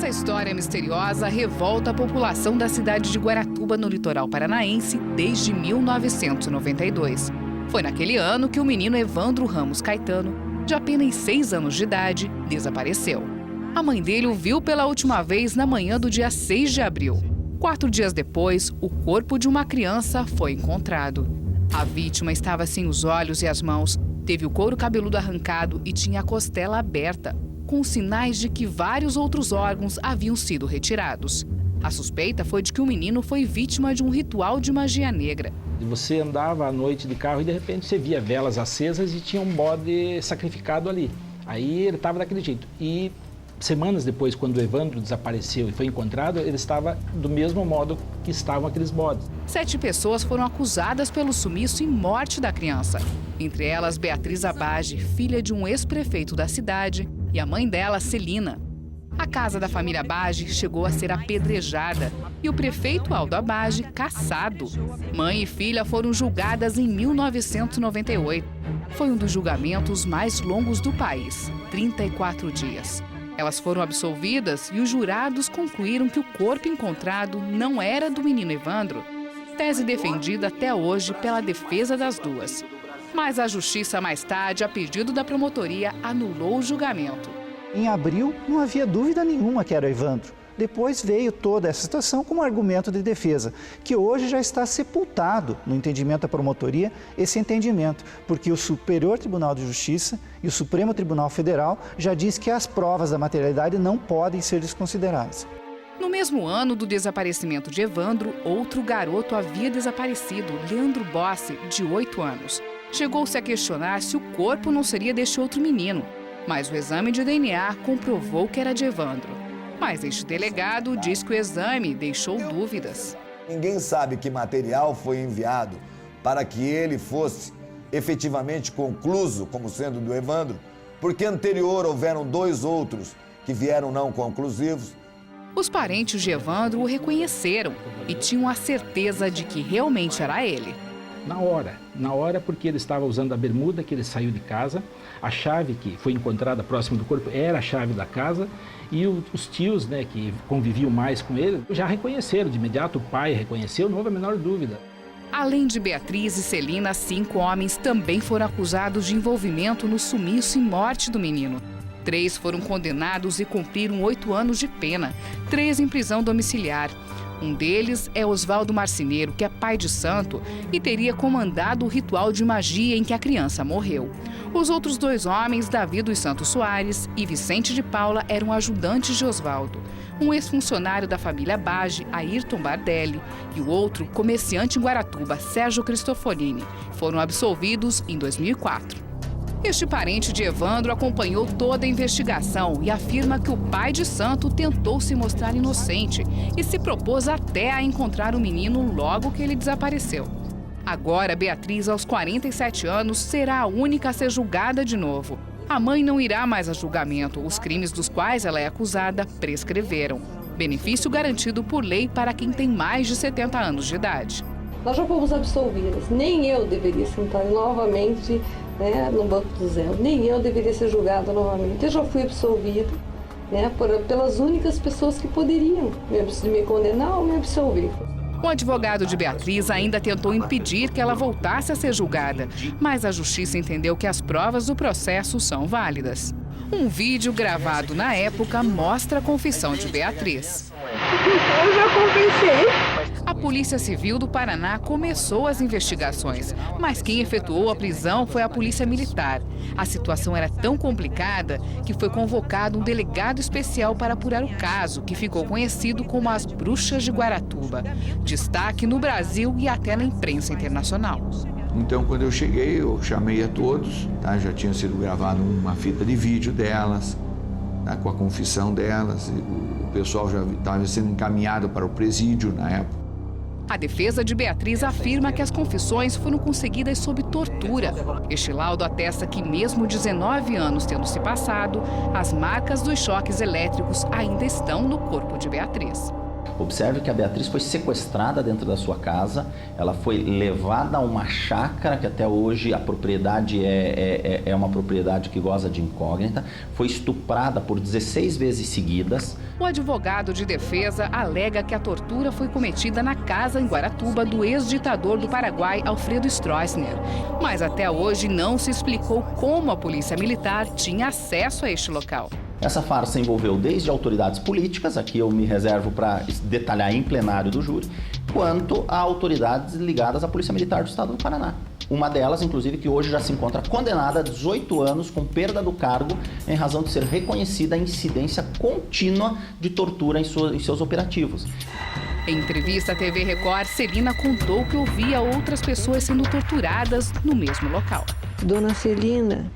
Essa história misteriosa revolta a população da cidade de Guaratuba, no litoral paranaense, desde 1992. Foi naquele ano que o menino Evandro Ramos Caetano, de apenas 6 anos de idade, desapareceu. A mãe dele o viu pela última vez na manhã do dia 6 de abril. 4 dias depois, o corpo de uma criança foi encontrado. A vítima estava sem os olhos e as mãos, teve o couro cabeludo arrancado e tinha a costela aberta, com sinais de que vários outros órgãos haviam sido retirados. A suspeita foi de que o menino foi vítima de um ritual de magia negra. Você andava à noite de carro e de repente você via velas acesas e tinha um bode sacrificado ali. Aí ele estava daquele jeito. E semanas depois, quando o Evandro desapareceu e foi encontrado, ele estava do mesmo modo que estavam aqueles bodes. 7 pessoas foram acusadas pelo sumiço e morte da criança. Entre elas, Beatriz Abage, filha de um ex-prefeito da cidade, e a mãe dela, Celina. A casa da família Abage chegou a ser apedrejada e o prefeito Aldo Abage cassado. Mãe e filha foram julgadas em 1998. Foi um dos julgamentos mais longos do país, 34 dias. Elas foram absolvidas e os jurados concluíram que o corpo encontrado não era do menino Evandro, tese defendida até hoje pela defesa das duas. Mas a justiça, mais tarde, a pedido da promotoria, anulou o julgamento. Em abril, não havia dúvida nenhuma que era o Evandro. Depois veio toda essa situação como argumento de defesa, que hoje já está sepultado no entendimento da promotoria, esse entendimento, porque o Superior Tribunal de Justiça e o Supremo Tribunal Federal já diz que as provas da materialidade não podem ser desconsideradas. No mesmo ano do desaparecimento de Evandro, outro garoto havia desaparecido, Leandro Bossi, de 8 anos. Chegou-se a questionar se o corpo não seria deste outro menino, mas o exame de DNA comprovou que era de Evandro. Mas este delegado diz que o exame deixou dúvidas. Ninguém sabe que material foi enviado para que ele fosse efetivamente concluso como sendo do Evandro, porque anterior houveram 2 outros que vieram não conclusivos. Os parentes de Evandro o reconheceram e tinham a certeza de que realmente era ele. Na hora porque ele estava usando a bermuda que ele saiu de casa, a chave que foi encontrada próximo do corpo era a chave da casa e os tios, né, que conviviam mais com ele, já reconheceram, de imediato o pai reconheceu, não houve a menor dúvida. Além de Beatriz e Celina, 5 homens também foram acusados de envolvimento no sumiço e morte do menino. 3 foram condenados e cumpriram 8 anos de pena, 3 em prisão domiciliar. Um deles é Oswaldo Marceneiro, que é pai de santo e teria comandado o ritual de magia em que a criança morreu. Os outros 2 homens, Davi dos Santos Soares e Vicente de Paula, eram ajudantes de Oswaldo. Um ex-funcionário da família Abage, Ayrton Bardelli, e o outro, comerciante em Guaratuba, Sérgio Cristoforini, foram absolvidos em 2004. Este parente de Evandro acompanhou toda a investigação e afirma que o pai de santo tentou se mostrar inocente e se propôs até a encontrar o menino logo que ele desapareceu. Agora, Beatriz, aos 47 anos, será a única a ser julgada de novo. A mãe não irá mais a julgamento. Os crimes dos quais ela é acusada prescreveram. Benefício garantido por lei para quem tem mais de 70 anos de idade. Nós já fomos absolvidas. Nem eu deveria sentar novamente, né, no banco do zero. Nem eu deveria ser julgada novamente. Eu já fui absolvida, né, pelas únicas pessoas que poderiam me condenar ou me absolver. O advogado de Beatriz ainda tentou impedir que ela voltasse a ser julgada, mas a justiça entendeu que as provas do processo são válidas. Um vídeo gravado na época mostra a confissão de Beatriz. Eu já confessei. A Polícia Civil do Paraná começou as investigações, mas quem efetuou a prisão foi a Polícia Militar. A situação era tão complicada que foi convocado um delegado especial para apurar o caso, que ficou conhecido como as Bruxas de Guaratuba. Destaque no Brasil e até na imprensa internacional. Então, quando eu cheguei, eu chamei a todos, tá? Já tinha sido gravado uma fita de vídeo delas, tá? Com a confissão delas. O pessoal já estava sendo encaminhado para o presídio na época. A defesa de Beatriz afirma que as confissões foram conseguidas sob tortura. Este laudo atesta que, mesmo 19 anos tendo se passado, as marcas dos choques elétricos ainda estão no corpo de Beatriz. Observe que a Beatriz foi sequestrada dentro da sua casa, ela foi levada a uma chácara, que até hoje a propriedade é uma propriedade que goza de incógnita, foi estuprada por 16 vezes seguidas. O advogado de defesa alega que a tortura foi cometida na casa em Guaratuba do ex-ditador do Paraguai, Alfredo Stroessner. Mas até hoje não se explicou como a polícia militar tinha acesso a este local. Essa farsa envolveu desde autoridades políticas, aqui eu me reservo para detalhar em plenário do júri, quanto a autoridades ligadas à Polícia Militar do Estado do Paraná. Uma delas, inclusive, que hoje já se encontra condenada a 18 anos com perda do cargo em razão de ser reconhecida a incidência contínua de tortura em seus operativos. Em entrevista à TV Record, Celina contou que ouvia outras pessoas sendo torturadas no mesmo local. Dona Celina,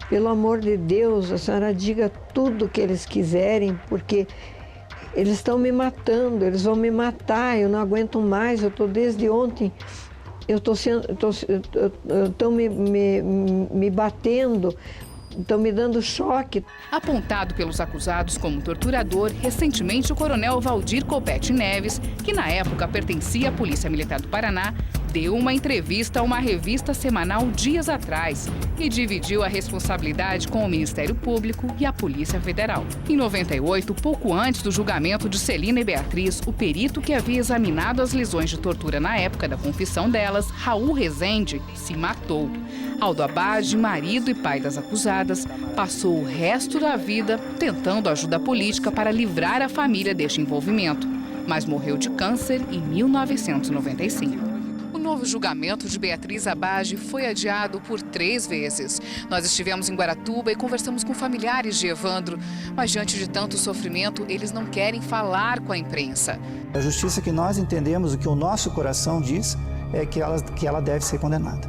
pelo amor de Deus, a senhora diga tudo o que eles quiserem, porque eles estão me matando, eles vão me matar, eu não aguento mais, eu estou desde ontem, estão me batendo, estão me dando choque. Apontado pelos acusados como torturador, recentemente o coronel Valdir Copete Neves, que na época pertencia à Polícia Militar do Paraná, deu uma entrevista a uma revista semanal dias atrás e dividiu a responsabilidade com o Ministério Público e a Polícia Federal. Em 98, pouco antes do julgamento de Celina e Beatriz, o perito que havia examinado as lesões de tortura na época da confissão delas, Raul Rezende, se matou. Aldo Abade, marido e pai das acusadas, passou o resto da vida tentando ajuda política para livrar a família deste envolvimento, mas morreu de câncer em 1995. O novo julgamento de Beatriz Abade foi adiado por 3 vezes. Nós estivemos em Guaratuba e conversamos com familiares de Evandro, mas diante de tanto sofrimento, eles não querem falar com a imprensa. A justiça que nós entendemos, o que o nosso coração diz, é que ela deve ser condenada.